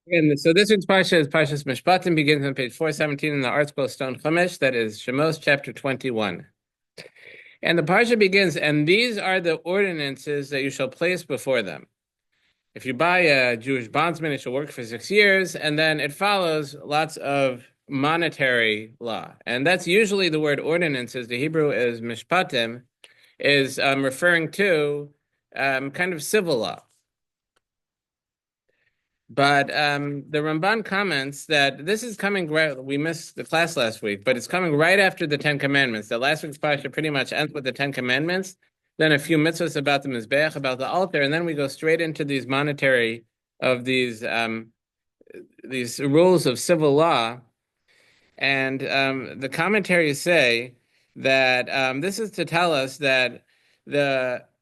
And so this week's Parsha is Parshas Mishpatim, begins on page 417 in the Article Stone Chumash, that is Shemos chapter 21. And the Parsha begins, and these are the ordinances that you shall place before them. If you buy a Jewish bondsman, it shall work for 6 years, and then it follows lots of monetary law. And that's usually the word ordinances. The Hebrew is Mishpatim, is referring to kind of civil law. But the Ramban comments that this is coming right. We missed the class last week, but it's coming right after the Ten Commandments. That last week's parsha pretty much ends with the Ten Commandments, then a few mitzvahs about the mizbeach, about the altar, and then we go straight into these monetary of these rules of civil law. And the commentaries say that this is to tell us that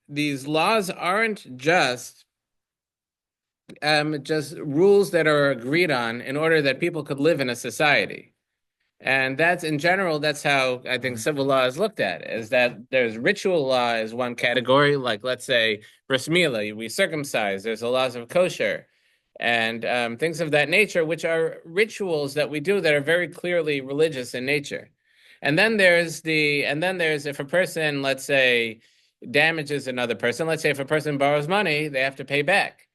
these laws aren't just rules that are agreed on in order that people could live in a society. And that's in general, that's how I think civil law is looked at, is that there's ritual law is one category, like let's say bris milah, we circumcise, there's the laws of kosher, and things of that nature, which are rituals that we do that are very clearly religious in nature. And then there's if a person, let's say, damages another person, let's say if a person borrows money, they have to pay back.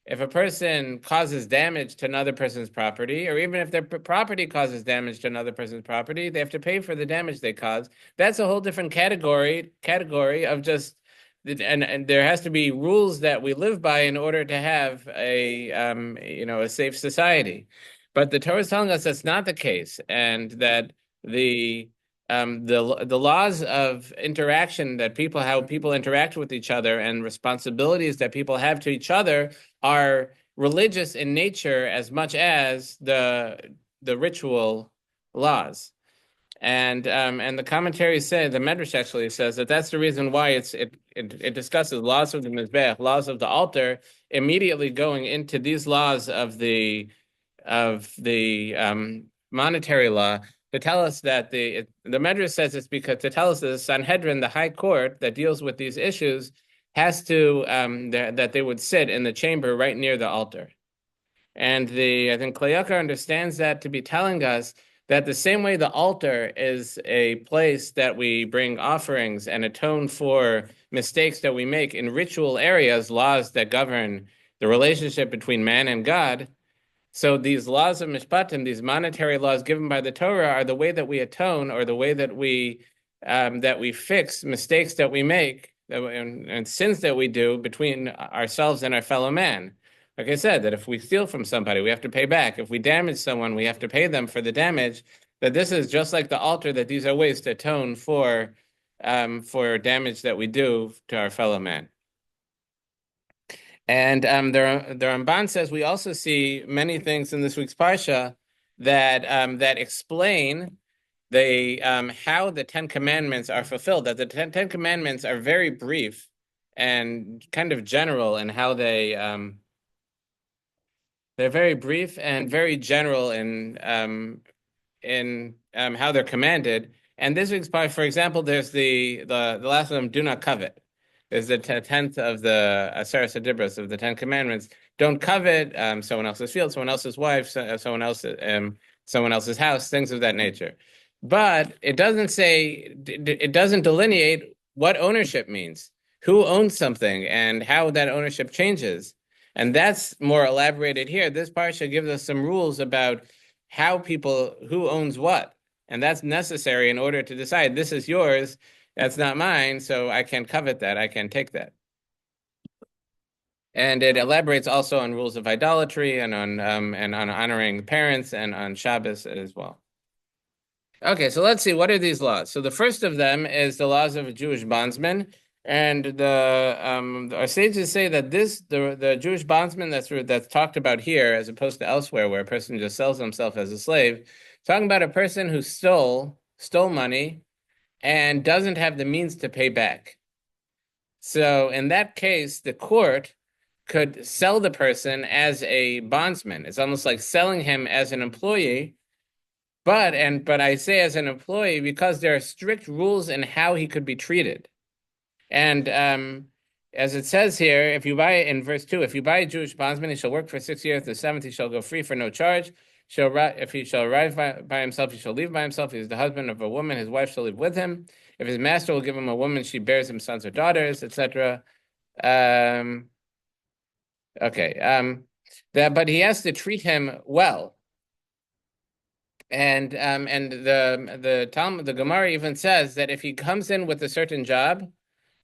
If a person causes damage to another person's property, or even if their property causes damage to another person's property, they have to pay for the damage they cause. That's a whole different category of just, and there has to be rules that we live by in order to have a safe society. But the Torah is telling us that's not the case, and that the the laws of interaction that how people interact with each other and responsibilities that people have to each other are religious in nature as much as the ritual laws. And the commentaries say, the Medrash actually says that that's the reason why it discusses laws of the mizbech, laws of the altar, immediately going into these laws of the monetary law, to tell us that the Medrash says it's because to tell us that the Sanhedrin, the high court that deals with these issues, has to that they would sit in the chamber right near the altar. And I think Klayakar understands that to be telling us that the same way the altar is a place that we bring offerings and atone for mistakes that we make in ritual areas, laws that govern the relationship between man and God. So these laws of Mishpatim, these monetary laws given by the Torah, are the way that we atone, or the way that we fix mistakes that we make and sins that we do between ourselves and our fellow man. Like I said, that if we steal from somebody, we have to pay back. If we damage someone, we have to pay them for the damage. That this is just like the altar, that these are ways to atone for damage that we do to our fellow man. And the Ramban says we also see many things in this week's Parsha that explain how the Ten Commandments are fulfilled. That the Ten Commandments are very brief and kind of general in how they're very brief and very general in how they're commanded. And this week's Parsha, for example, there's the last of them, do not covet. Is the 10th of the Aseret Adibros of the Ten Commandments. Don't covet someone else's field, someone else's wife, someone else's house, things of that nature. But it doesn't delineate what ownership means, who owns something, and how that ownership changes. And that's more elaborated here. This parsha gives us some rules about who owns what. And that's necessary in order to decide, this is yours, that's not mine, so I can't covet that. I can't take that. And it elaborates also on rules of idolatry and on honoring parents and on Shabbos as well. Okay, so let's see, what are these laws? So the first of them is the laws of a Jewish bondsman, and our sages say that the Jewish bondsman that's talked about here, as opposed to elsewhere where a person just sells himself as a slave, talking about a person who stole money and doesn't have the means to pay back. So in that case, the court could sell the person as a bondsman. It's almost like selling him as an employee. But I say as an employee because there are strict rules in how he could be treated. And as it says here, if you buy in verse 2, if you buy a Jewish bondsman, he shall work for 6 years. The seventh he shall go free for no charge. If he shall arrive by himself, he shall leave by himself. He is the husband of a woman, his wife shall live with him. If his master will give him a woman, she bears him sons or daughters, etc. Okay. But he has to treat him well. And the Gemara even says that if he comes in with a certain job,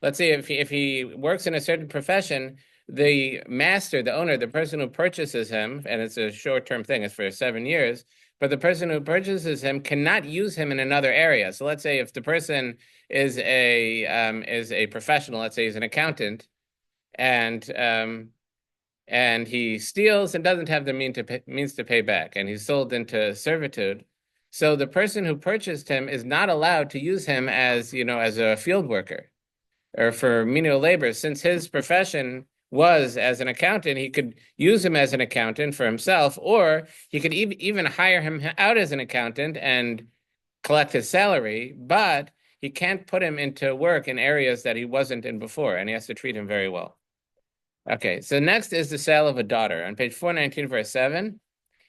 let's say if he works in a certain profession, the master, the owner, the person who purchases him, and it's a short-term thing, it's for 7 years, but the person who purchases him cannot use him in another area. So let's say if the person is a professional, let's say he's an accountant, and he steals and doesn't have the means to pay back, and he's sold into servitude. So the person who purchased him is not allowed to use him as a field worker or for menial labor. Since his profession was as an accountant, he could use him as an accountant for himself, or he could even hire him out as an accountant and collect his salary, but he can't put him into work in areas that he wasn't in before, and he has to treat him very well. Okay, so next is the sale of a daughter. On page 419, verse 7,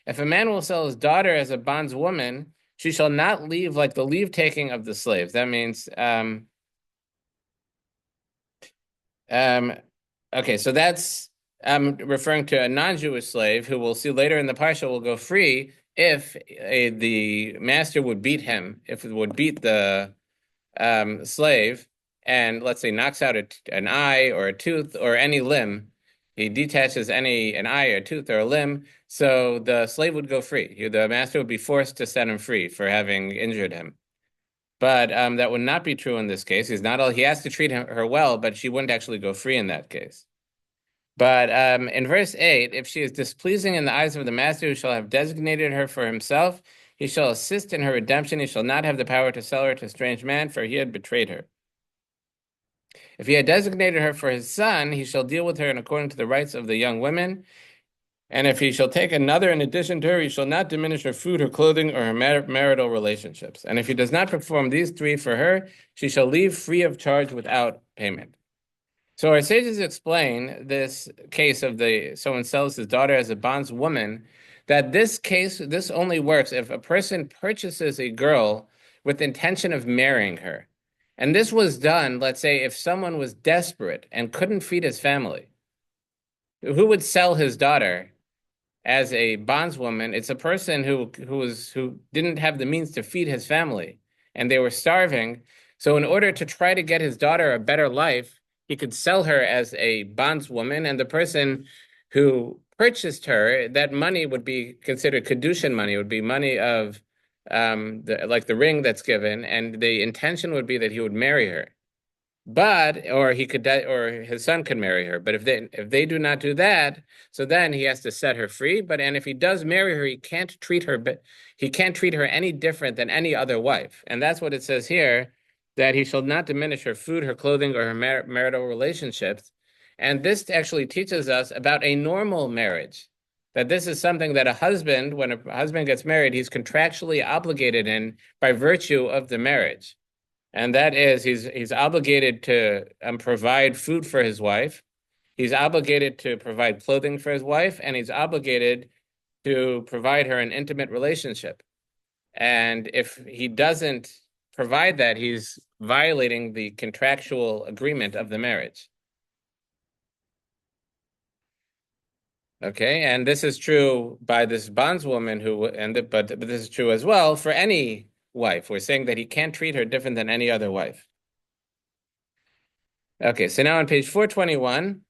if a man will sell his daughter as a bondswoman, she shall not leave like the leave taking of the slaves. That means, okay, so that's referring to a non-Jewish slave who we'll see later in the Parsha will go free if the master would beat him, if it would beat the slave, and let's say knocks out an eye or a tooth or any limb. He detaches an eye, a tooth, or a limb, so the slave would go free. The master would be forced to set him free for having injured him. But that would not be true in this case. He has to treat her well, but she wouldn't actually go free in that case. But in verse 8, if she is displeasing in the eyes of the master who shall have designated her for himself, he shall assist in her redemption. He shall not have the power to sell her to a strange man, for he had betrayed her. If he had designated her for his son, he shall deal with her in according to the rights of the young women. And if he shall take another in addition to her, he shall not diminish her food, her clothing, or her marital relationships. And if he does not perform these three for her, she shall leave free of charge without payment. So our sages explain this case of someone sells his daughter as a bondswoman, that this only works if a person purchases a girl with the intention of marrying her. And this was done, let's say, if someone was desperate and couldn't feed his family. Who would sell his daughter as a bondswoman? It's a person who didn't have the means to feed his family, and they were starving. So in order to try to get his daughter a better life, he could sell her as a bondswoman, and the person who purchased her, that money would be considered Kedushin money. It would be money of like the ring that's given, and the intention would be that he would marry her. Or he could, or his son could marry her. But if they do not do that, so then he has to set her free. And if he does marry her, he can't treat her any different than any other wife. And that's what it says here, that he shall not diminish her food, her clothing, or her marital relationships. And this actually teaches us about a normal marriage, that this is something that when a husband gets married, he's contractually obligated in by virtue of the marriage. And that is, he's obligated to provide food for his wife. He's obligated to provide clothing for his wife, and he's obligated to provide her an intimate relationship. And if he doesn't provide that, he's violating the contractual agreement of the marriage. Okay, and this is true by this bondswoman but this is true as well for any wife. We're saying that he can't treat her different than any other wife. Okay, so now on page 421,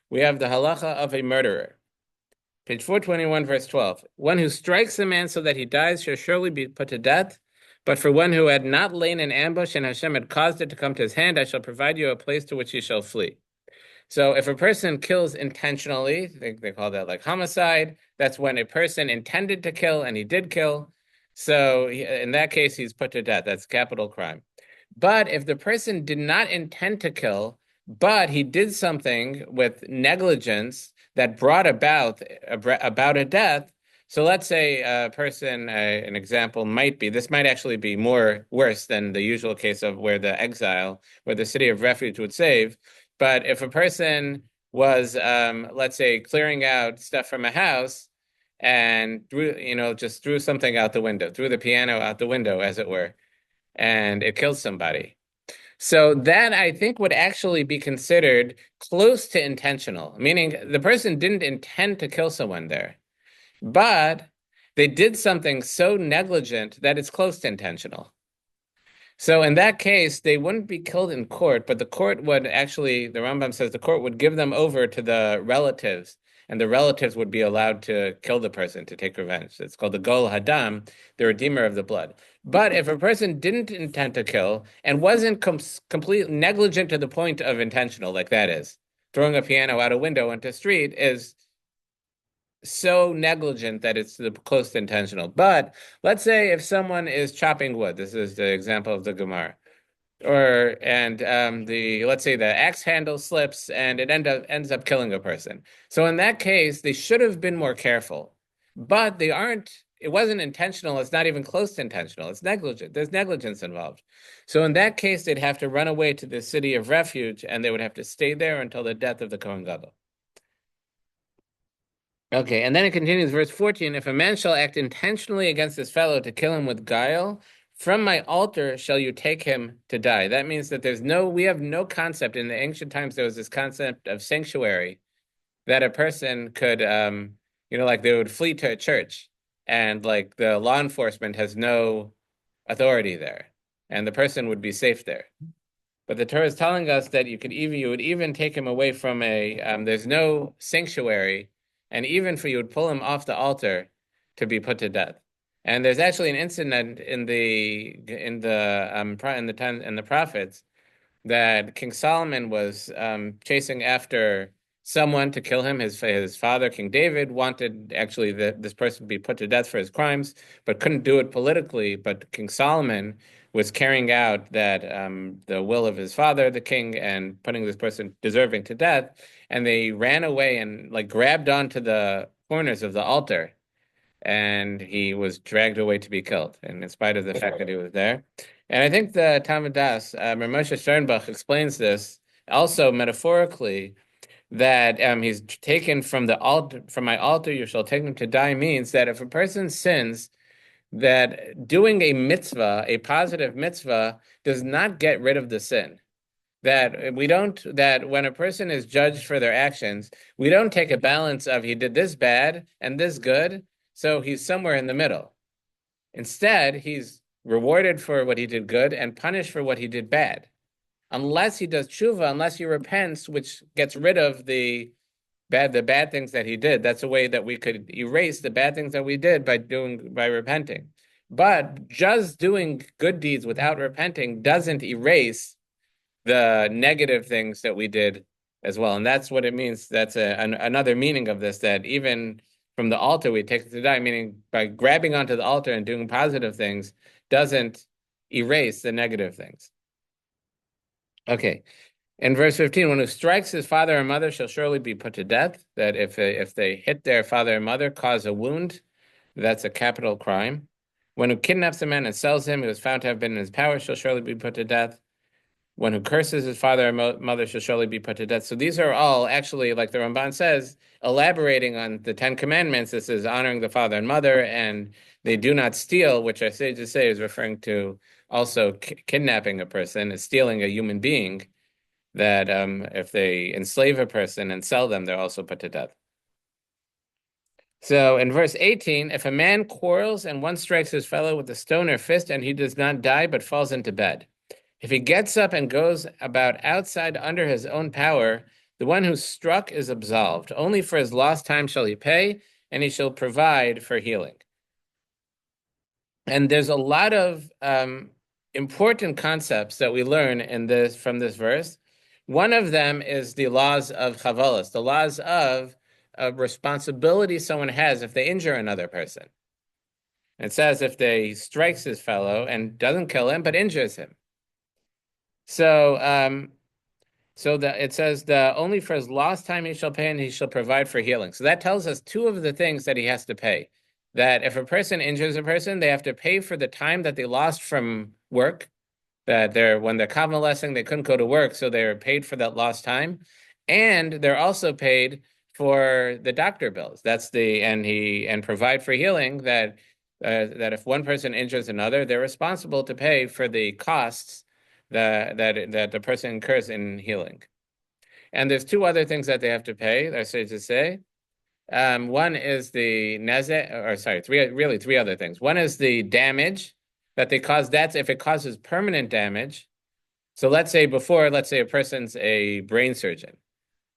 we have the halacha of a murderer. Page 421, verse 12. One who strikes a man so that he dies shall surely be put to death. But for one who had not lain in ambush and Hashem had caused it to come to his hand, I shall provide you a place to which he shall flee. So if a person kills intentionally, they call that like homicide. That's when a person intended to kill and he did kill. So in that case, he's put to death. That's capital crime. But if the person did not intend to kill, but he did something with negligence that brought about a death. So let's say a person, an example this might actually be worse than the usual case of where the city of refuge would save. But if a person was, let's say, clearing out stuff from a house and just threw something out the window, threw the piano out the window, as it were, and it killed somebody. So that I think would actually be considered close to intentional, meaning the person didn't intend to kill someone there, but they did something so negligent that it's close to intentional. So in that case, they wouldn't be killed in court, but the court would actually, the Rambam says the court would give them over to the relatives, and the relatives would be allowed to kill the person to take revenge. It's called the Gol Hadam, the redeemer of the blood. But if a person didn't intend to kill and wasn't completely negligent to the point of intentional, like that is, throwing a piano out a window into a street is so negligent that it's the close to intentional. But let's say if someone is chopping wood, this is the example of the Gemara, the let's say the axe handle slips and it ends up killing a person. So in that case, they should have been more careful, but they aren't. It wasn't intentional. It's not even close to intentional. It's negligent. There's negligence involved. So in that case, they'd have to run away to the city of refuge, and they would have to stay there until the death of the Kohen Gadol. Okay, and then it continues, verse 14, if a man shall act intentionally against his fellow to kill him with guile, from my altar shall you take him to die. That means that we have no concept. In the ancient times, there was this concept of sanctuary, that a person could, like they would flee to a church, and like the law enforcement has no authority there, and the person would be safe there. But the Torah is telling us that you would even take him away from there's no sanctuary, and even you would pull him off the altar to be put to death. And there's actually an incident in the prophets that King Solomon was chasing after someone to kill him. His father, King David, wanted actually this person to be put to death for his crimes, but couldn't do it politically. But King Solomon was carrying out the will of his father, the king, and putting this person deserving to death. And they ran away and like grabbed onto the corners of the altar, and he was dragged away to be killed. And in spite of the fact that he was there, and I think the Talmud Das, Moshe Sternbach explains this also metaphorically, that he's taken from the altar, from my altar you shall take him to die, means that if a person sins, that doing a mitzvah, a positive mitzvah, does not get rid of the sin. That when a person is judged for their actions, we don't take a balance of he did this bad and this good, so he's somewhere in the middle. Instead, he's rewarded for what he did good and punished for what he did bad. Unless he does tshuva, unless he repents, which gets rid of the bad things that he did. That's a way that we could erase the bad things that we did by repenting. But just doing good deeds without repenting doesn't erase the negative things that we did as well. And that's what it means. That's another meaning of this, that even from the altar we take it to die, meaning by grabbing onto the altar and doing positive things doesn't erase the negative things. Okay. In verse 15, one who strikes his father or mother shall surely be put to death. That if they hit their father or mother, cause a wound, that's a capital crime. One who kidnaps a man and sells him, who is found to have been in his power, shall surely be put to death. One who curses his father or mother shall surely be put to death. So these are all actually, like the Ramban says, elaborating on the 10 Commandments. This is honoring the father and mother, and they do not steal, which I say is referring to also kidnapping a person, is stealing a human being. That if they enslave a person and sell them, they're also put to death. So in verse 18, if a man quarrels and one strikes his fellow with a stone or fist and he does not die but falls into bed, if he gets up and goes about outside under his own power, the one who struck is absolved. Only for his lost time shall he pay, and he shall provide for healing. And there's a lot of important concepts that we learn from this verse. One of them is the laws of chavalas, the laws of responsibility someone has if they injure another person. It says if they strikes his fellow and doesn't kill him but injures him. So it says the only for his lost time he shall pay, and he shall provide for healing. So that tells us two of the things that he has to pay. That if a person injures a person, they have to pay for the time that they lost from work, that when they're convalescing, they couldn't go to work, so they're paid for that lost time, and they're also paid for the doctor bills. And provide for healing that if one person injures another, they're responsible to pay for the costs that the person incurs in healing. And there's two other things that they have to pay, I say to say. One is the nezek, or sorry, three other things. One is the damage that they cause. That's if it causes permanent damage. So let's say a person's a brain surgeon,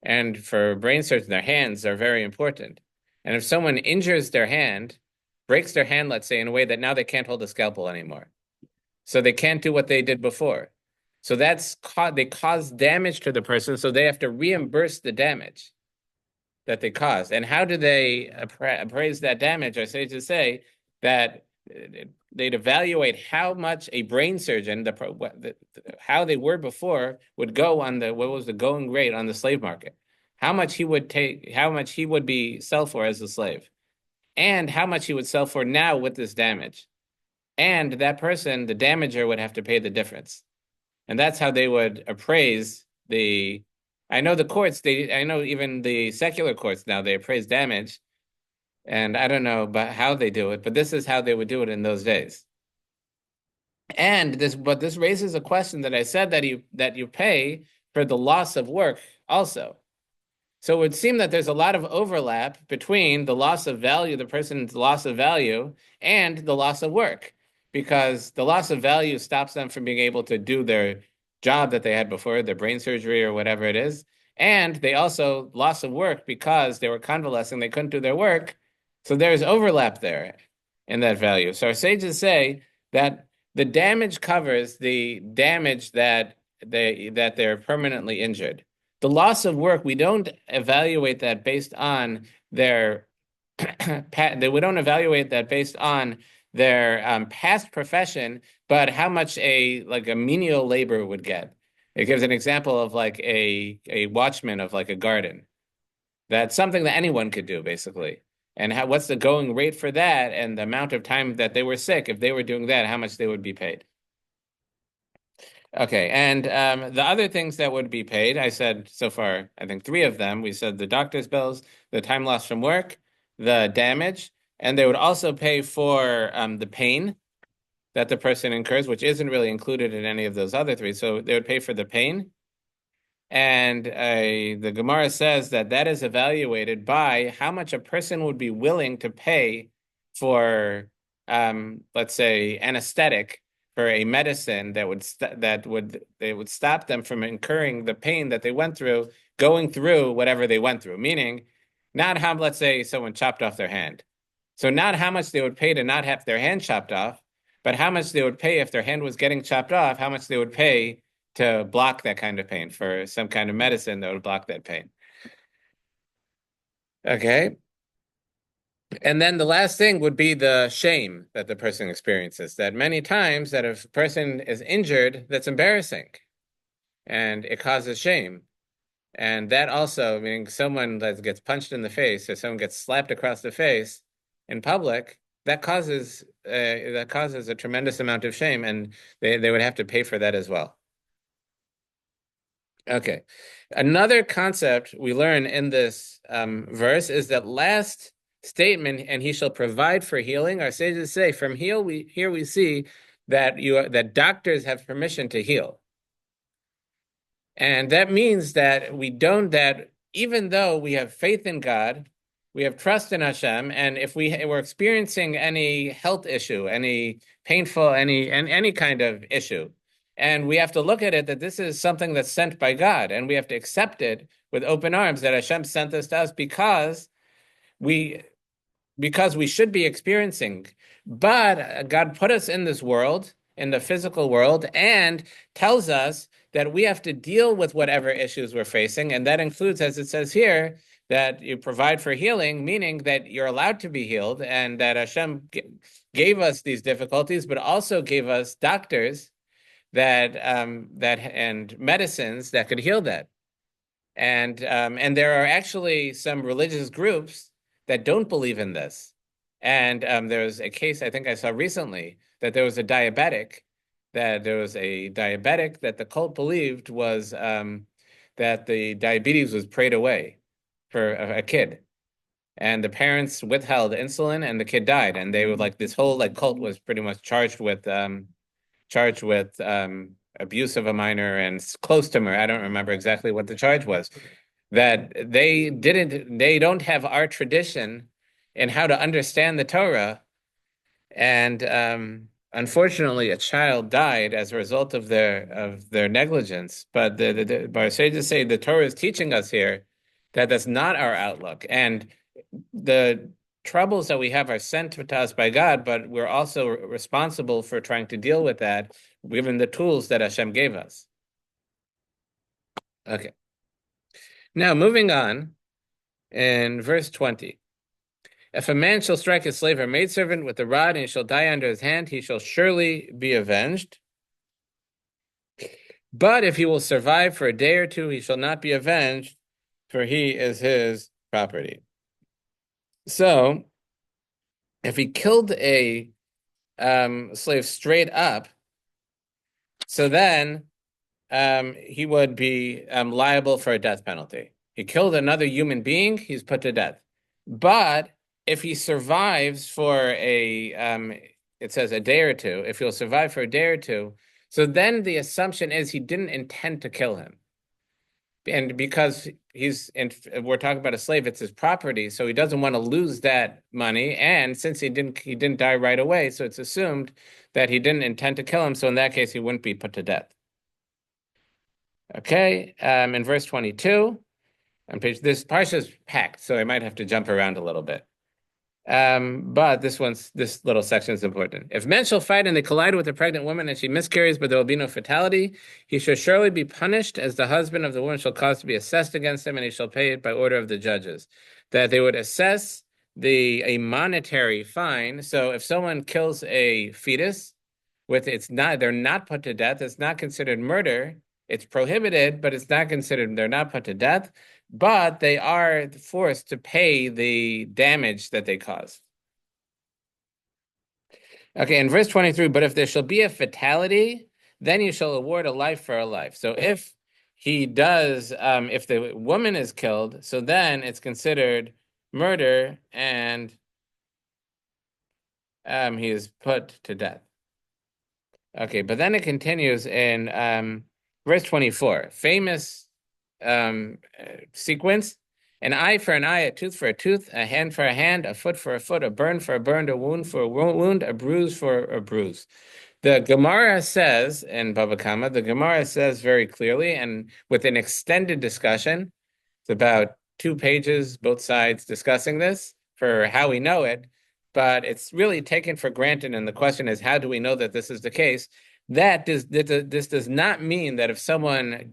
and for brain surgeons, their hands are very important. And if someone injures their hand, breaks their hand, let's say, in a way that now they can't hold a scalpel anymore, so they can't do what they did before. So they cause damage to the person, so they have to reimburse the damage that they caused. And how do they appraise that damage? I say to say that they'd evaluate how much a brain surgeon, how they were before, would go on what was the going rate on the slave market, how much he would be sell for as a slave, and how much he would sell for now with this damage. And that person, the damager, would have to pay the difference. And that's how they would appraise the. I know the courts, I know even the secular courts now, they appraise damage. And I don't know about how they do it, but this is how they would do it in those days. But this raises a question that I said that you pay for the loss of work also. So it would seem that there's a lot of overlap between the loss of value, the person's loss of value, and the loss of work, because the loss of value stops them from being able to do their job that they had before, their brain surgery or whatever it is. And they also loss of work because they were convalescing, they couldn't do their work. So there's overlap there in that value. So our sages say that the damage covers the damage that they're permanently injured. The loss of work, we don't evaluate that based on their we don't evaluate that based on their past profession, but how much a menial labor would get. It gives an example of like a watchman of like a garden. That's something that anyone could do, basically. And what's the going rate for that, and the amount of time that they were sick, if they were doing that, how much they would be paid. Okay, and the other things that would be paid, I said so far, I think three of them. We said the doctor's bills, the time lost from work, the damage, and they would also pay for the pain that the person incurs, which isn't really included in any of those other three. So they would pay for the pain. And the Gemara says that is evaluated by how much a person would be willing to pay for, let's say, anesthetic, for a medicine that would stop them from incurring the pain that they went through, going through whatever they went through. Meaning, not how, let's say, someone chopped off their hand. So not how much they would pay to not have their hand chopped off, but how much they would pay if their hand was getting chopped off, how much they would pay to block that kind of pain, for some kind of medicine that would block that pain. Okay. And then the last thing would be the shame that the person experiences, that many times that if a person is injured, that's embarrassing and it causes shame. And that also, meaning someone that gets punched in the face or someone gets slapped across the face in public, that causes a tremendous amount of shame, and they would have to pay for that as well. Okay. Another concept we learn in this verse is that last statement, and he shall provide for healing. Our sages say from here we see that doctors have permission to heal. And that means that even though we have faith in God, we have trust in Hashem, and if we're experiencing any health issue, any painful, any kind of issue, and we have to look at it that this is something that's sent by God, and we have to accept it with open arms, that Hashem sent this to us because we should be experiencing. But God put us in this world, in the physical world, and tells us that we have to deal with whatever issues we're facing. And that includes, as it says here, that you provide for healing, meaning that you're allowed to be healed, and that Hashem gave us these difficulties, but also gave us doctors and medicines that could heal that. And there are actually some religious groups that don't believe in this. And there was a case I think I saw recently that there was a diabetic that there was a diabetic that the cult believed was that the diabetes was prayed away for a kid. And the parents withheld insulin and the kid died. And they were like, this whole like cult was pretty much charged with abuse of a minor and close to murder. I don't remember exactly what the charge was. That they don't have our tradition in how to understand the Torah. And unfortunately, a child died as a result of their negligence. But the sages say the Torah is teaching us here that that's not our outlook. And the troubles that we have are sent to us by God, but we're also responsible for trying to deal with that, given the tools that Hashem gave us. Okay. Now, moving on, in verse 20. If a man shall strike his slave or maidservant with a rod, and he shall die under his hand, he shall surely be avenged. But if he will survive for a day or two, he shall not be avenged, for he is his property. So, if he killed a slave straight up, so then he would be liable for a death penalty. He killed another human being, he's put to death. But if he survives for it says a day or two, if he'll survive for a day or two, so then the assumption is he didn't intend to kill him. And because we're talking about a slave, it's his property, so he doesn't want to lose that money. And since he didn't die right away, so it's assumed that he didn't intend to kill him. So in that case, he wouldn't be put to death. Okay, in verse 22, this Parsha is packed, so I might have to jump around a little bit. But this little section is important. If men shall fight and they collide with a pregnant woman and she miscarries, but there will be no fatality, he shall surely be punished as the husband of the woman shall cause to be assessed against him, and he shall pay it by order of the judges. That they would assess a monetary fine. So if someone kills a fetus, they're not put to death, it's not considered murder. It's prohibited, but it's not considered, they're not put to death, but they are forced to pay the damage that they caused. Okay, in verse 23, but if there shall be a fatality, then you shall award a life for a life. So if if the woman is killed, so then it's considered murder and he is put to death. Okay, but then it continues in verse 24, famous sequence: an eye for an eye, a tooth for a tooth, a hand for a hand, a foot for a foot, a burn for a burn, a wound for a wound, a bruise for a bruise. The Gemara says in Bava Kama, the Gemara says very clearly, and with an extended discussion, it's about 2 pages, both sides discussing this for how we know it, but it's really taken for granted, and the question is, how do we know that this is the case? This does not mean that if someone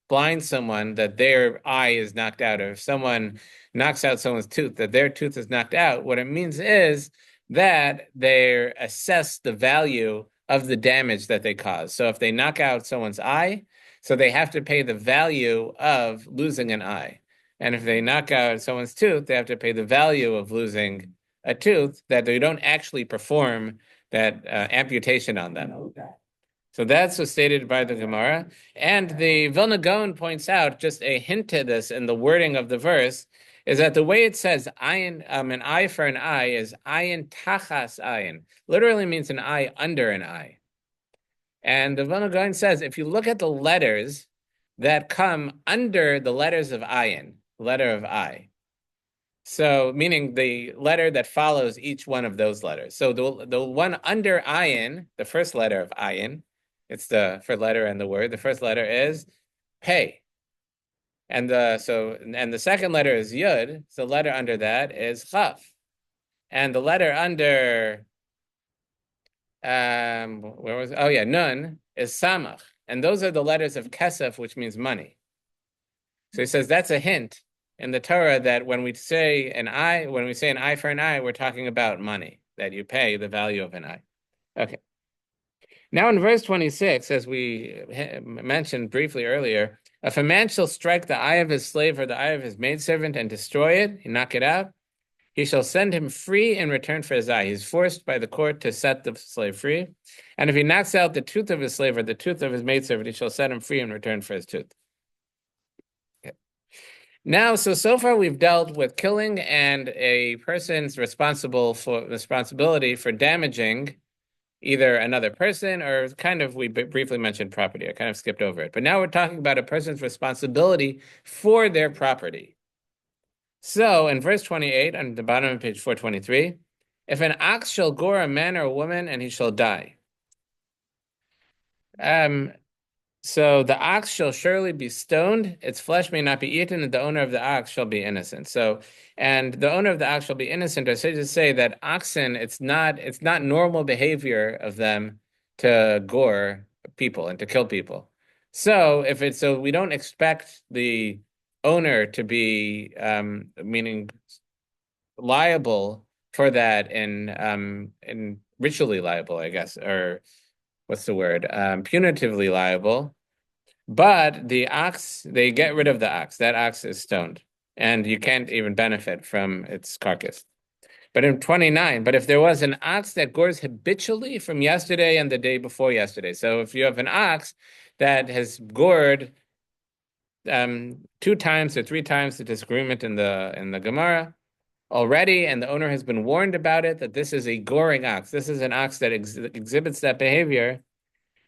blinds someone, that their eye is knocked out, or if someone knocks out someone's tooth, that their tooth is knocked out. What it means is that they assess the value of the damage that they cause. So if they knock out someone's eye, so they have to pay the value of losing an eye. And if they knock out someone's tooth, they have to pay the value of losing a tooth, that they don't actually perform that amputation on them. So that's what's stated by the Gemara. And the Vilna Gaon points out, just a hint to this in the wording of the verse, is that the way it says ayin, an eye for an eye, is ayin tachas ayin. Literally means an eye under an eye. And the Vilna Gaon says, if you look at the letters that come under the letters of ayin, letter of I, so meaning the letter that follows each one of those letters. So the one under ayin, the first letter of ayin, it's the first letter in the word. The first letter is pei. And the second letter is yud. So the letter under that is chaf. And the letter under nun is samach. And those are the letters of kesef, which means money. So he says that's a hint in the Torah that when we say an eye for an eye, we're talking about money, that you pay the value of an eye. Okay. Now in verse 26, as we mentioned briefly earlier, if a man shall strike the eye of his slave or the eye of his maidservant and destroy it, and knock it out, he shall send him free in return for his eye. He's forced by the court to set the slave free. And if he knocks out the tooth of his slave or the tooth of his maidservant, he shall set him free in return for his tooth. Okay. Now, so far we've dealt with killing and a person's responsibility for damaging either another person or we briefly mentioned property. I kind of skipped over it. But now we're talking about a person's responsibility for their property. So in verse 28, on the bottom of page 423, if an ox shall gore a man or a woman and he shall die. So the ox shall surely be stoned, its flesh may not be eaten, and the owner of the ox shall be innocent. And the owner of the ox shall be innocent, or to say that oxen, it's not normal behavior of them to gore people and to kill people. So we don't expect the owner to be meaning liable for that in ritually liable, I guess, or what's the word? Punitively liable. But the ox, they get rid of the ox. That ox is stoned, and you can't even benefit from its carcass. But in 29, but if there was an ox that gores habitually from yesterday and the day before yesterday, so if you have an ox that has gored 2 times or 3 times the disagreement in the Gemara already, and the owner has been warned about it, that this is a goring ox. This is an ox that exhibits that behavior,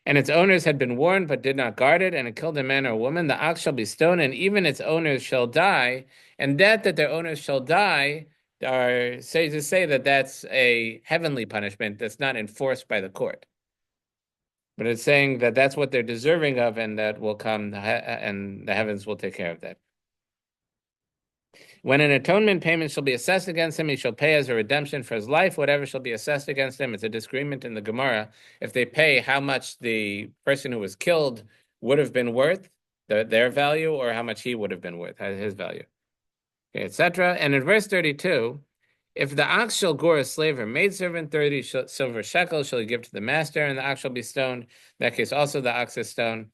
and its owners had been warned but did not guard it, and it killed a man or a woman, the ox shall be stoned, and even its owners shall die. And that their owners shall die are say that that's a heavenly punishment that's not enforced by the court. But it's saying that that's what they're deserving of, and that will come, and the heavens will take care of that. When an atonement payment shall be assessed against him, he shall pay as a redemption for his life, whatever shall be assessed against him. It's a disagreement in the Gemara. If they pay how much the person who was killed would have been worth, their value, or how much he would have been worth, his value, okay, etc. And in verse 32, if the ox shall gore a slave or maidservant, 30 silver shekels shall he give to the master, and the ox shall be stoned. In that case, also the ox is stoned.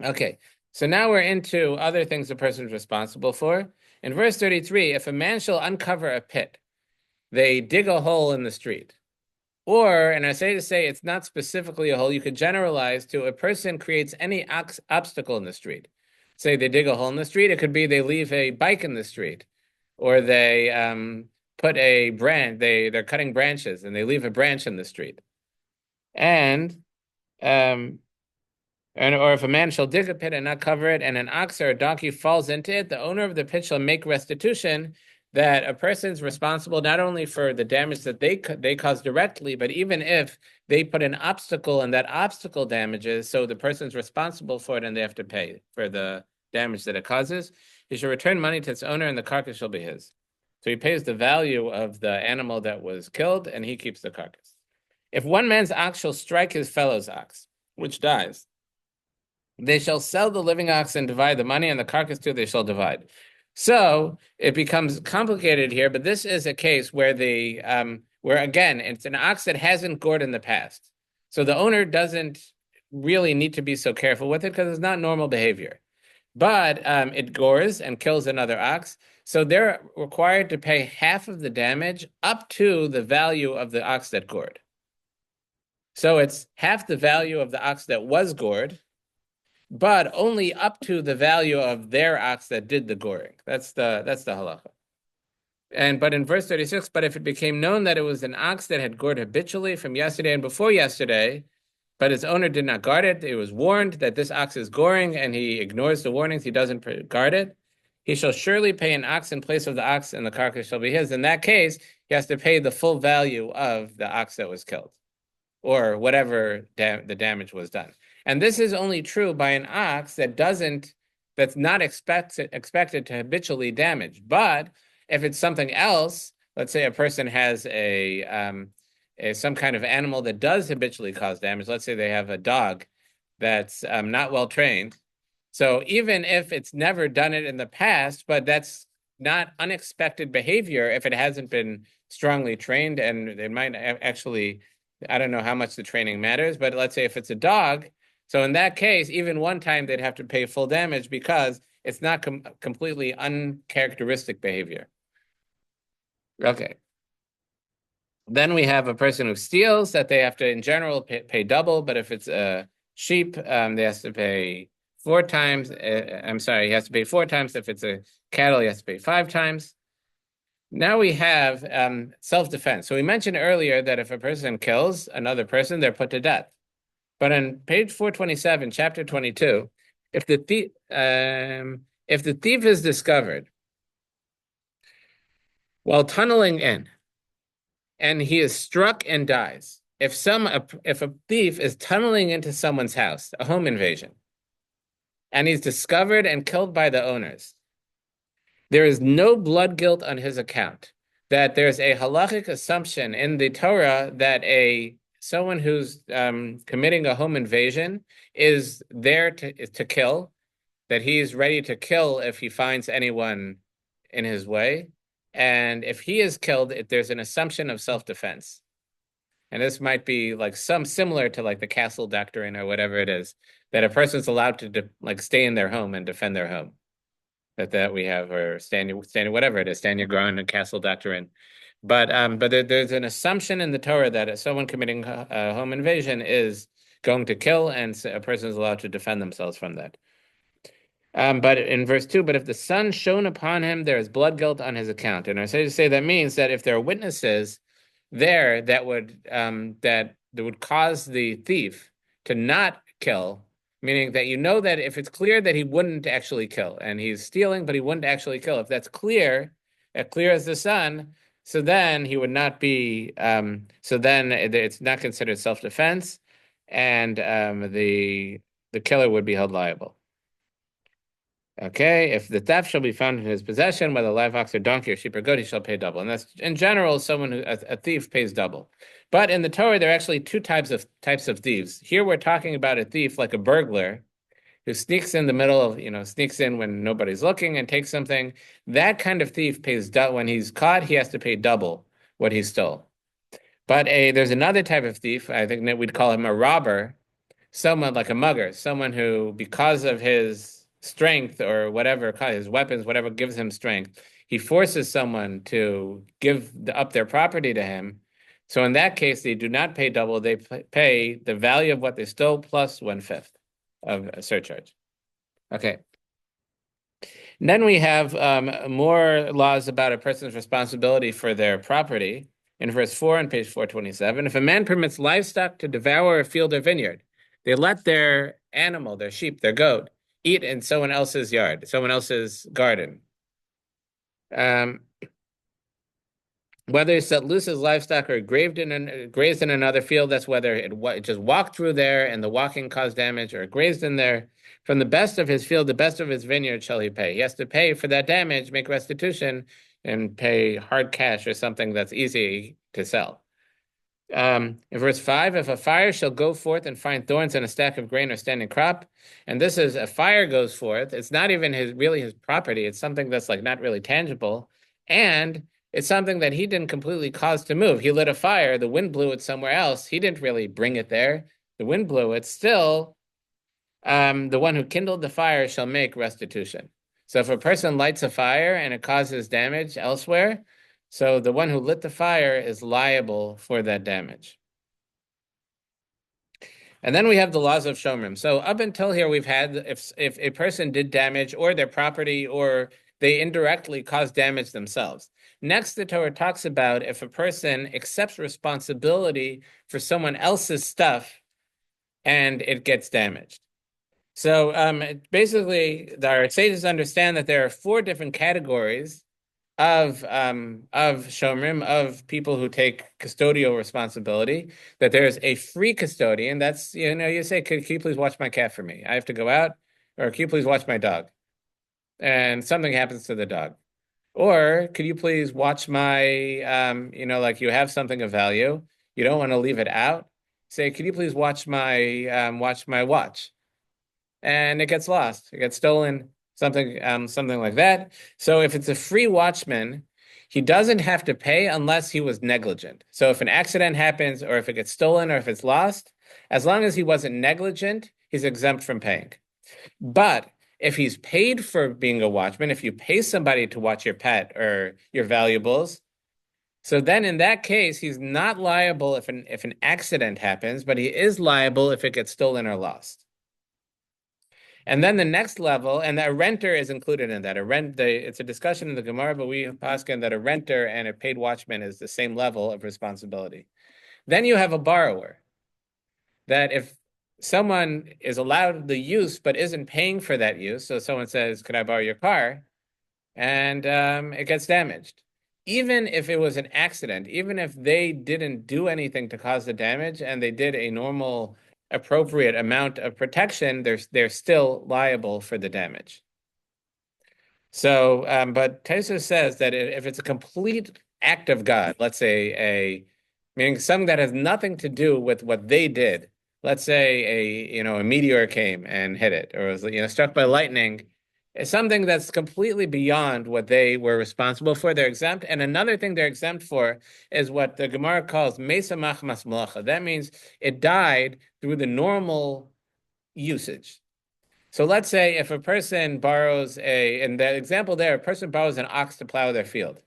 Okay, so now we're into other things the person is responsible for. In verse 33, if a man shall uncover a pit, they dig a hole in the street. Or, and I say it's not specifically a hole, you could generalize to a person creates any obstacle in the street. Say they dig a hole in the street, it could be they leave a bike in the street, or they put a branch, they're cutting branches and they leave a branch in the street. Or if a man shall dig a pit and not cover it, and an ox or a donkey falls into it, the owner of the pit shall make restitution. That a person's responsible not only for the damage that they cause directly, but even if they put an obstacle and that obstacle damages, so the person's responsible for it and they have to pay for the damage that it causes, he shall return money to its owner and the carcass shall be his. So he pays the value of the animal that was killed and he keeps the carcass. If one man's ox shall strike his fellow's ox, which dies, they shall sell the living ox and divide the money, and the carcass too they shall divide. So it becomes complicated here, but this is a case where where again, it's an ox that hasn't gored in the past. So the owner doesn't really need to be so careful with it because it's not normal behavior. But it gores and kills another ox. So they're required to pay half of the damage up to the value of the ox that gored. So it's half the value of the ox that was gored, but only up to the value of their ox that did the goring. That's the halacha. But in verse 36, but if it became known that it was an ox that had gored habitually from yesterday and before yesterday, but its owner did not guard it, it was warned that this ox is goring, and he ignores the warnings, he doesn't guard it, he shall surely pay an ox in place of the ox, and the carcass shall be his. In that case, he has to pay the full value of the ox that was killed, or whatever the damage was done. And this is only true by an ox that's not expected to habitually damage. But if it's something else, let's say a person has some kind of animal that does habitually cause damage. Let's say they have a dog that's not well trained. So even if it's never done it in the past, but that's not unexpected behavior if it hasn't been strongly trained, and it might actually, I don't know how much the training matters, but let's say if it's a dog, so in that case, even one time they'd have to pay full damage because it's not completely uncharacteristic behavior. Okay. Then we have a person who steals that they have to, in general, pay double. But if it's a sheep, they has to pay 4 times. I'm sorry, he has to pay 4 times. If it's a cattle, he has to pay 5 times. Now we have self-defense. So we mentioned earlier that if a person kills another person, they're put to death. But on page 427, chapter 22, if the thief is discovered while tunneling in, and he is struck and dies, if a thief is tunneling into someone's house, a home invasion, and he's discovered and killed by the owners, there is no blood guilt on his account. That there's a halachic assumption in the Torah that someone who's committing a home invasion is there to kill, that he's ready to kill if he finds anyone in his way. And if he is killed, there's an assumption of self-defense. And this might be like some similar to like the castle doctrine or whatever it is, that a person's allowed to like stay in their home and defend their home. That we have, or stand whatever it is, stand your ground and castle doctrine. But there's an assumption in the Torah that someone committing a home invasion is going to kill, and a person is allowed to defend themselves from that. But in verse 2, but if the sun shone upon him, there is blood guilt on his account. And I say that means that if there are witnesses there that would cause the thief to not kill, meaning that you know that if it's clear that he wouldn't actually kill, and he's stealing, but he wouldn't actually kill, if that's clear as the sun, so then he would not be, so then it's not considered self-defense, and the killer would be held liable. Okay, if the theft shall be found in his possession, whether live ox or donkey or sheep or goat, he shall pay double. And that's in general, a thief pays double. But in the Torah, there are actually two types of thieves. Here we're talking about a thief like a burglar who sneaks in the middle of, sneaks in when nobody's looking and takes something. That kind of thief pays when he's caught, he has to pay double what he stole. But there's another type of thief, I think that we'd call him a robber, someone like a mugger, someone who, because of his strength or whatever, his weapons, whatever gives him strength, he forces someone to give up their property to him. So in that case, they do not pay double. They pay the value of what they stole plus 1/5 of a surcharge. Okay. And then we have more laws about a person's responsibility for their property. In verse 4 on page 427, if a man permits livestock to devour a field or vineyard, they let their animal, their sheep, their goat, eat in someone else's yard, someone else's garden. Whether it's that loses livestock or grazed in another field, that's whether it just walked through there and the walking caused damage, or grazed in there. From the best of his field, the best of his vineyard shall he pay. He has to pay for that damage, make restitution, and pay hard cash or something that's easy to sell. In verse 5, if a fire shall go forth and find thorns in a stack of grain or standing crop, and this is a fire goes forth, it's not even really his property, it's something that's like not really tangible, and it's something that he didn't completely cause to move. He lit a fire, the wind blew it somewhere else, he didn't really bring it there, the wind blew it. Still, the one who kindled the fire shall make restitution. So if a person lights a fire and it causes damage elsewhere, so the one who lit the fire is liable for that damage. And then we have the laws of Shomrim. So up until here, we've had if a person did damage or their property, or they indirectly caused damage themselves. Next, the Torah talks about if a person accepts responsibility for someone else's stuff and it gets damaged. So basically, our sages understand that there are 4 different categories of shomrim, of people who take custodial responsibility. That there's a free custodian. That's, you say, can you please watch my cat for me? I have to go out, or can you please watch my dog? And something happens to the dog. Or could you please watch my, like you have something of value, you don't want to leave it out. Say, could you please watch my watch? And it gets lost, it gets stolen, something like that. So if it's a free watchman, he doesn't have to pay unless he was negligent. So if an accident happens, or if it gets stolen, or if it's lost, as long as he wasn't negligent, he's exempt from paying. But if he's paid for being a watchman, if you pay somebody to watch your pet or your valuables, So then in that case, he's not liable if an accident happens, but he is liable if it gets stolen or lost. And then the next level, and a renter is included in that. It's a discussion in the Gemara, but we paskin that a renter and a paid watchman is the same level of responsibility. Then you have a borrower, that if someone is allowed the use but isn't paying for that use, so someone says, "Could I borrow your car?" and it gets damaged. Even if it was an accident, even if they didn't do anything to cause the damage and they did a normal, appropriate amount of protection, they're still liable for the damage. So, but Taisa says that if it's a complete act of God, let's say meaning something that has nothing to do with what they did. Let's say a meteor came and hit it, or was struck by lightning. It's something that's completely beyond what they were responsible for. They're exempt. And another thing they're exempt for is what the Gemara calls mesa machmas malacha. That means it died through the normal usage. So let's say if a person borrows in the example there, a person borrows an ox to plow their field,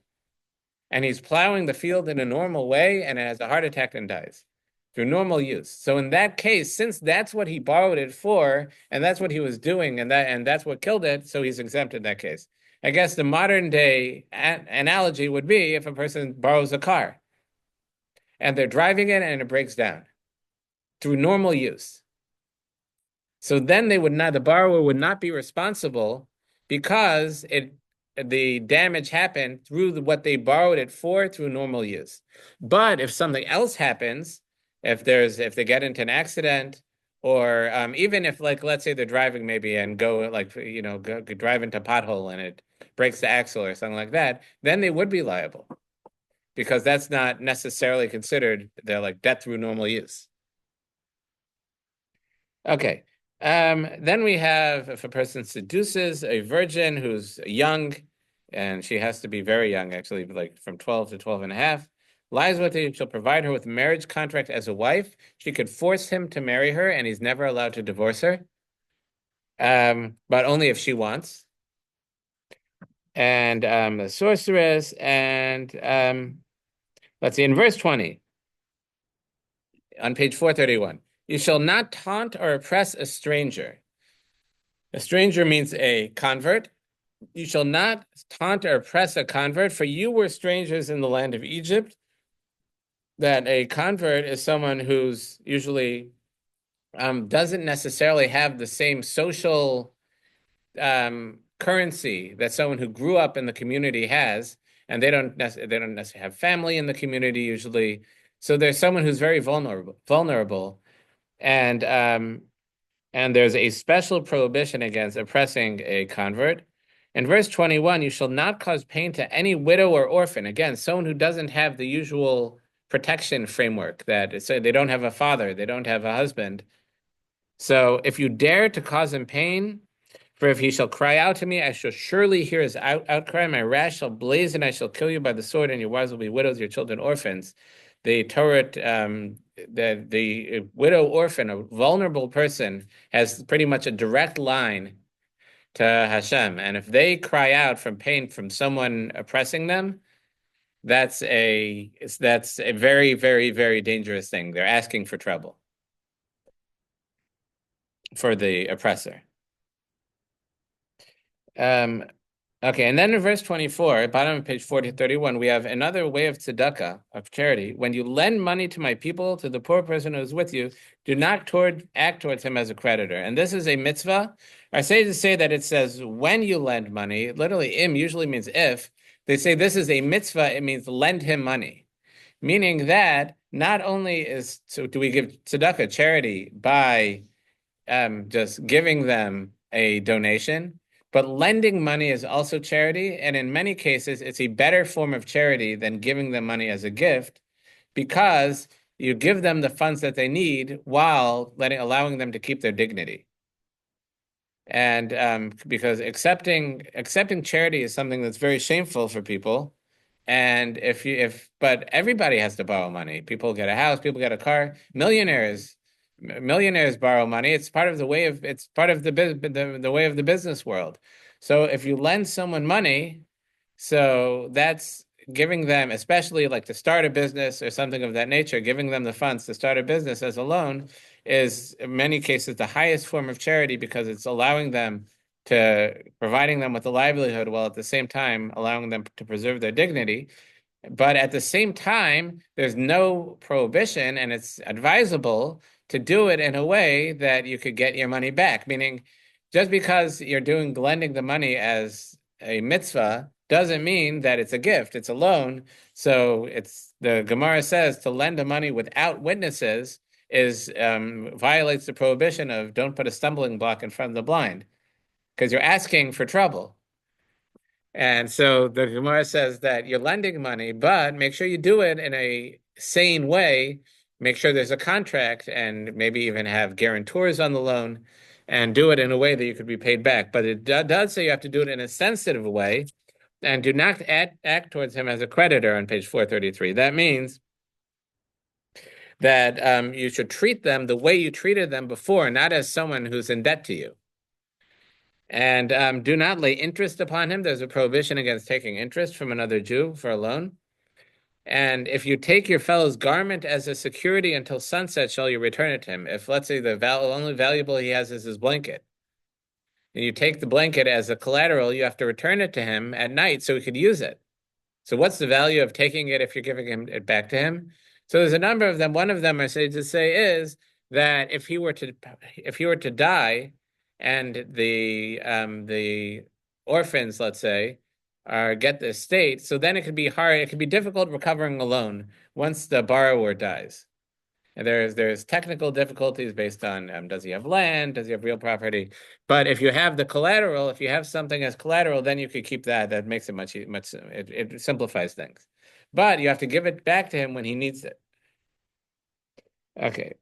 and he's plowing the field in a normal way and has a heart attack and dies through normal use. So in that case, since that's what he borrowed it for, and that's what he was doing, and that's what killed it, so he's exempt in that case. I guess the modern day analogy would be if a person borrows a car and they're driving it and it breaks down through normal use. So then the borrower would not be responsible because the damage happened through what they borrowed it for through normal use. But if something else happens, if they get into an accident, or even if, like, let's say they're driving maybe and go drive into a pothole and it breaks the axle or something like that, then they would be liable because that's not necessarily considered they're like debt through normal use. Okay. Then we have if a person seduces a virgin who's young, and she has to be very young, actually, like from 12 to 12 and a half, lies with her, she'll provide her with a marriage contract as a wife. She could force him to marry her, and he's never allowed to divorce her, but only if she wants. And the sorceress, and let's see, in verse 20, on page 431. You shall not taunt or oppress a stranger. A stranger means a convert. You shall not taunt or oppress a convert, for you were strangers in the land of Egypt. That a convert is someone who's usually doesn't necessarily have the same social currency that someone who grew up in the community has, and they don't necessarily have family in the community usually. So there's someone who's very vulnerable. And there's a special prohibition against oppressing a convert. In verse 21, you shall not cause pain to any widow or orphan. Again, someone who doesn't have the usual protection framework that so they don't have a father, they don't have a husband. So if you dare to cause him pain, for if he shall cry out to me, I shall surely hear his outcry. My wrath shall blaze, and I shall kill you by the sword, and your wives will be widows, your children orphans. The Torah, the widow orphan, a vulnerable person, has pretty much a direct line to Hashem. And if they cry out from pain from someone oppressing them, that's a very, very, very dangerous thing. They're asking for trouble for the oppressor. Okay, and then in verse 24, bottom of page 4031, we have another way of tzedakah, of charity. When you lend money to my people, to the poor person who is with you, do not act towards him as a creditor. And this is a mitzvah. I say to say that it says when you lend money, literally im usually means if. They say this is a mitzvah, it means lend him money. Meaning that not only do we give tzedakah, charity, by just giving them a donation, but lending money is also charity, and in many cases, it's a better form of charity than giving them money as a gift, because you give them the funds that they need while allowing them to keep their dignity. And because accepting charity is something that's very shameful for people, and but everybody has to borrow money. People get a house, people get a car. Millionaires borrow money. It's part of the way of the way of the business world. So if you lend someone money, so that's giving them, especially like to start a business or something of that nature, giving them the funds to start a business as a loan is in many cases the highest form of charity because it's allowing them providing them with a livelihood while at the same time allowing them to preserve their dignity. But at the same time, there's no prohibition, and it's advisable to do it in a way that you could get your money back. Meaning, just because you're lending the money as a mitzvah doesn't mean that it's a gift, it's a loan. So the Gemara says to lend the money without witnesses is violates the prohibition of don't put a stumbling block in front of the blind, because you're asking for trouble. And so the Gemara says that you're lending money, but make sure you do it in a sane way. Make sure there's a contract and maybe even have guarantors on the loan and do it in a way that you could be paid back. But it does say you have to do it in a sensitive way and do not act towards him as a creditor on page 433. That means that you should treat them the way you treated them before, not as someone who's in debt to you. And do not lay interest upon him. There's a prohibition against taking interest from another Jew for a loan. And if you take your fellow's garment as a security until sunset, shall you return it to him? If, let's say, the only valuable he has is his blanket, and you take the blanket as a collateral, you have to return it to him at night so he could use it. So what's the value of taking it if you're giving it back to him? So there's a number of them. One of them I say to say is that if he were to die, and the orphans, let's say, get the estate, so then it could be hard. It could be difficult recovering a loan once the borrower dies. And there's technical difficulties based on does he have land, does he have real property? But if you have the collateral, if you have something as collateral, then you could keep that. That makes it much. It simplifies things. But you have to give it back to him when he needs it. Okay.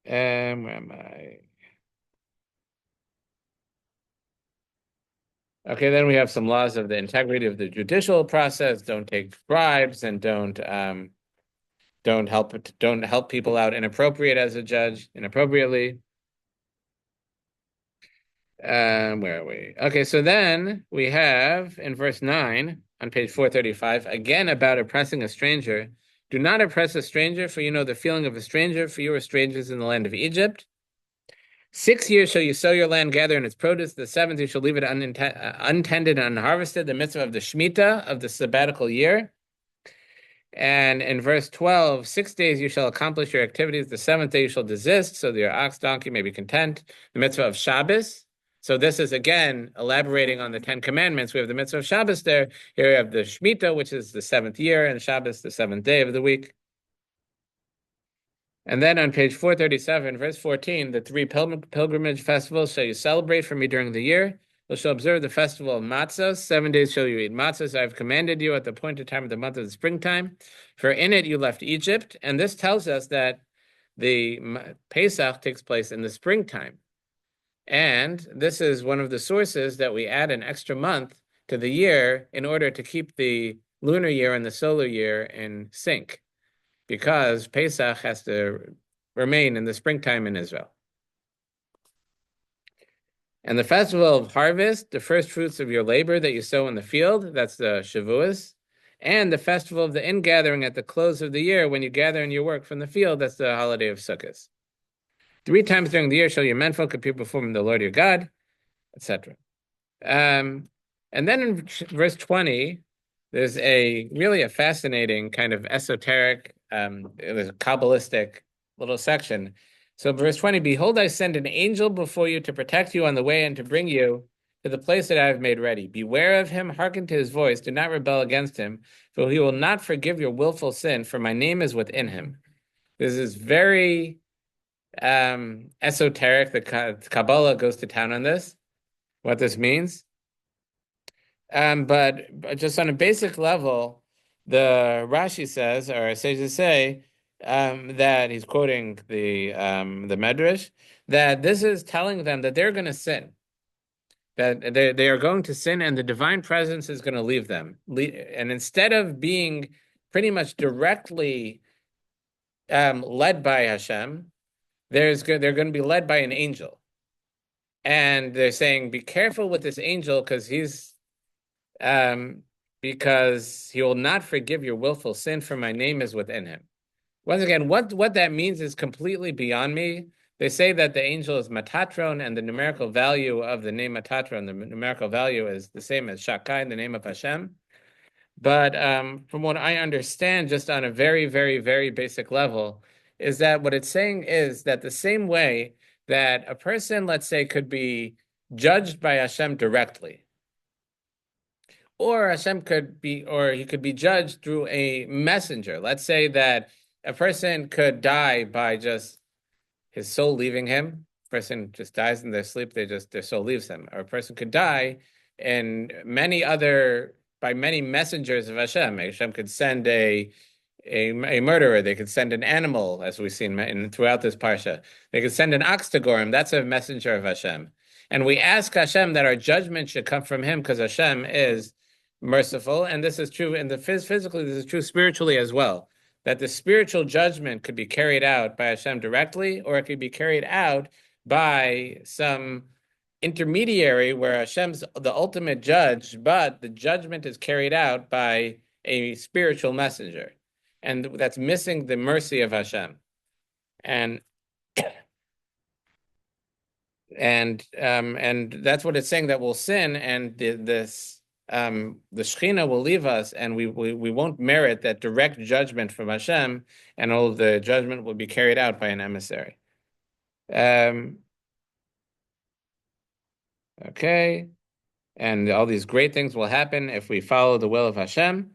Where am I? Okay, then we have some laws of the integrity of the judicial process. Don't take bribes and don't help people out inappropriately. Where are we? Okay, so then we have in verse 9 on page 435 again about oppressing a stranger. Do not oppress a stranger, for you know the feeling of a stranger, for you were strangers in the land of Egypt. 6 years shall you sow your land, gather in its produce. The 7th you shall leave it untended and unharvested, the mitzvah of the Shemitah, of the sabbatical year. And in verse 12, 6 days you shall accomplish your activities. The 7th day you shall desist, so that your ox, donkey may be content. The mitzvah of Shabbos. So this is, again, elaborating on the 10 commandments. We have the mitzvah of Shabbos there. Here we have the Shemitah, which is the 7th year, and Shabbos, the 7th day of the week. And then on page 437, verse 14, the 3 pilgrimage festivals shall you celebrate for me during the year. You shall observe the festival of matzahs. 7 days shall you eat matzahs. I have commanded you at the appointed time of the month of the springtime. For in it you left Egypt. And this tells us that the Pesach takes place in the springtime. And this is one of the sources that we add an extra month to the year in order to keep the lunar year and the solar year in sync, because Pesach has to remain in the springtime in Israel. And the festival of harvest, the first fruits of your labor that you sow in the field, that's the Shavuos. And the festival of the ingathering at the close of the year, when you gather in your work from the field, that's the holiday of Sukkot. 3 times during the year shall your menfolk appear before the Lord your God, etc. And then in verse 20, there's really a fascinating kind of esoteric, there's a Kabbalistic little section. So verse 20, behold, I send an angel before you to protect you on the way and to bring you to the place that I have made ready. Beware of him, hearken to his voice, do not rebel against him, for he will not forgive your willful sin, for my name is within him. This is very esoteric. The Kabbalah goes to town on this, what this means. But just on a basic level, the Rashi says, or our sages say, that he's quoting the Medrash, that this is telling them that they're going to sin, that they are going to sin, and the divine presence is going to leave them. And instead of being pretty much directly led by Hashem, they're going to be led by an angel. And they're saying, be careful with this angel, because he's because he will not forgive your willful sin, for my name is within him. Once again, what that means is completely beyond me. They say that the angel is Metatron, and the numerical value of the name Metatron, the numerical value is the same as Shakai, the name of Hashem. But from what I understand, just on a very, very, very basic level, is that what it's saying is that the same way that a person, let's say, could be judged by Hashem directly, or he could be judged through a messenger. Let's say that a person could die by just his soul leaving him. A person just dies in their sleep, their soul leaves them. Or a person could die and by many messengers of Hashem. Hashem could send a murderer. They could send an animal, as we've seen throughout this parsha. They could send an ox to Gorim. That's a messenger of Hashem. And we ask Hashem that our judgment should come from him because Hashem is merciful. And this is true in the physically, this is true spiritually as well. That the spiritual judgment could be carried out by Hashem directly, or it could be carried out by some intermediary where Hashem's the ultimate judge, but the judgment is carried out by a spiritual messenger. And that's missing the mercy of Hashem. And that's what it's saying, that we'll sin, and the Shekhinah will leave us, and we won't merit that direct judgment from Hashem, and all of the judgment will be carried out by an emissary. Okay, and all these great things will happen if we follow the will of Hashem.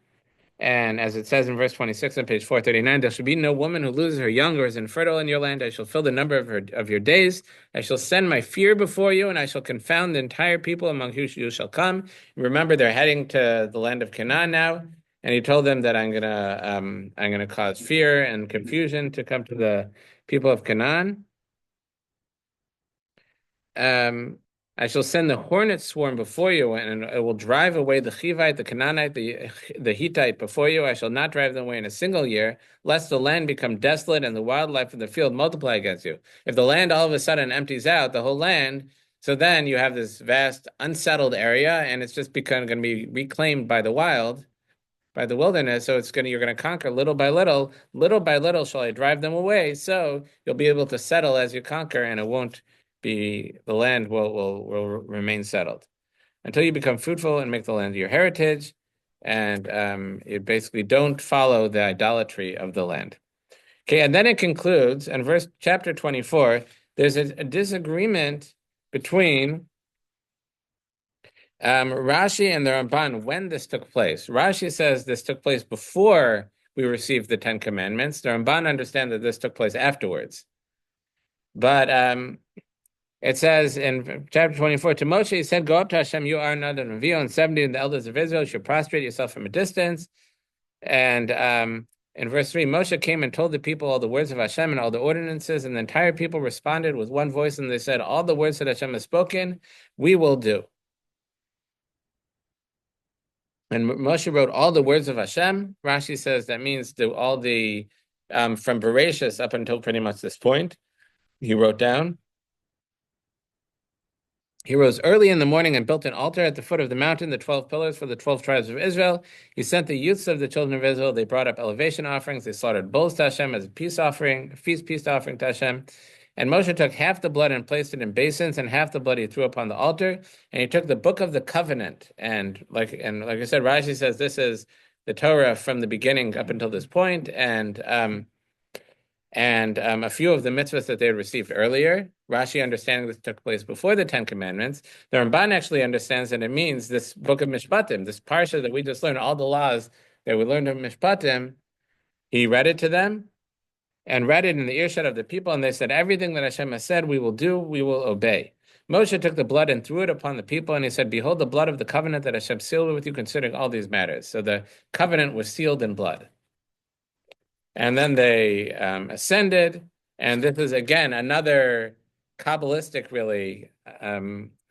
And as it says in verse 26 on page 439, there shall be no woman who loses her young or is infertile in your land. I shall fill the number of your days. I shall send my fear before you, and I shall confound the entire people among whom you shall come. Remember, they're heading to the land of Canaan now, and he told them that I'm gonna cause fear and confusion to come to the people of Canaan. I shall send the hornet swarm before you, and it will drive away the Chivite, the Canaanite, the Hittite before you. I shall not drive them away in a single year, lest the land become desolate and the wildlife of the field multiply against you. If the land all of a sudden empties out, the whole land, so then you have this vast unsettled area, and it's just going to be reclaimed by the wild, by the wilderness. So you're going to conquer little by little shall I drive them away. So you'll be able to settle as you conquer, and the land will remain settled until you become fruitful and make the land your heritage, and you basically don't follow the idolatry of the land. Okay, and then it concludes in chapter 24. There's a disagreement between Rashi and the Ramban when this took place. Rashi says this took place before we received the Ten Commandments. The Ramban understand that this took place afterwards. But it says in chapter 24, to Moshe, he said, go up to Hashem, you are not an Nevi'ah, and 70 of the elders of Israel should prostrate yourself from a distance. And in verse 3, Moshe came and told the people all the words of Hashem and all the ordinances, and the entire people responded with one voice, and they said, all the words that Hashem has spoken, we will do. And Moshe wrote all the words of Hashem. Rashi says that means from Bereshis up until pretty much this point, he wrote down. He rose early in the morning and built an altar at the foot of the mountain, the 12 pillars for the 12 tribes of Israel. He sent the youths of the children of Israel. They brought up elevation offerings. They slaughtered bulls to Hashem as a peace offering to Hashem. And Moshe took half the blood and placed it in basins, and half the blood he threw upon the altar. And he took the book of the covenant. And like I said, Rashi says this is the Torah from the beginning up until this point, and a few of the mitzvahs that they had received earlier. Rashi understanding this took place before the Ten Commandments. The Ramban actually understands that it means this book of Mishpatim, this Parsha that we just learned, all the laws that we learned of Mishpatim. He read it to them and read it in the earshot of the people, and they said, everything that Hashem has said we will do, we will obey. Moshe took the blood and threw it upon the people, and he said, behold the blood of the covenant that Hashem sealed with you concerning all these matters. So the covenant was sealed in blood. And then they ascended, and this is, again, another Kabbalistic, really,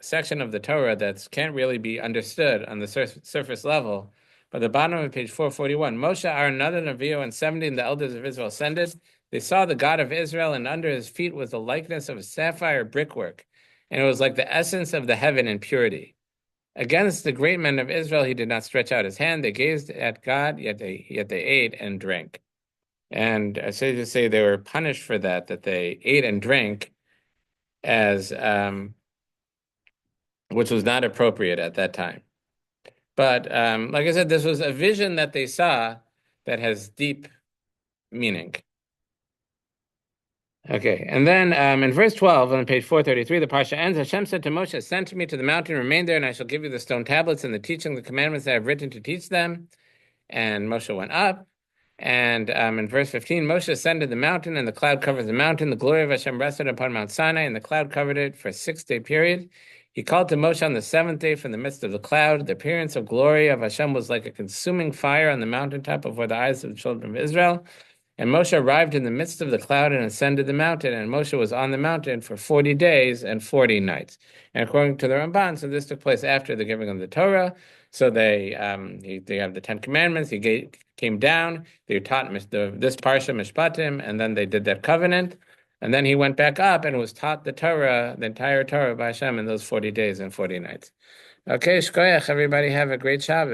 section of the Torah that can't really be understood on the surface level. But the bottom of page 441, Moshe, our another Nevi'ah, and 70 and the elders of Israel ascended. They saw the God of Israel, and under his feet was the likeness of a sapphire brickwork, and it was like the essence of the heaven in purity. Against the great men of Israel, he did not stretch out his hand. They gazed at God, yet they ate and drank. And I say to say they were punished for that they ate and drank as which was not appropriate at that time. But like I said, this was a vision that they saw that has deep meaning. Okay, and then in verse 12 on page 433, the Parsha ends. Hashem said to Moshe, "Send me to the mountain, remain there, and I shall give you the stone tablets and the teaching, the commandments that I have written to teach them." And Moshe went up. And in verse 15, Moshe ascended the mountain, and the cloud covered the mountain. The glory of Hashem rested upon Mount Sinai, and the cloud covered it for a 6-day period. He called to Moshe on the 7th day from the midst of the cloud. The appearance of glory of Hashem was like a consuming fire on the mountaintop before the eyes of the children of Israel. And Moshe arrived in the midst of the cloud and ascended the mountain. And Moshe was on the mountain for 40 days and 40 nights. And according to the Ramban, so this took place after the giving of the Torah. So they have the 10 Commandments. He came down. They taught this Parsha Mishpatim, and then they did that covenant. And then he went back up and was taught the Torah, the entire Torah by Hashem in those 40 days and 40 nights. Okay, shkoyach, everybody have a great Shabbos.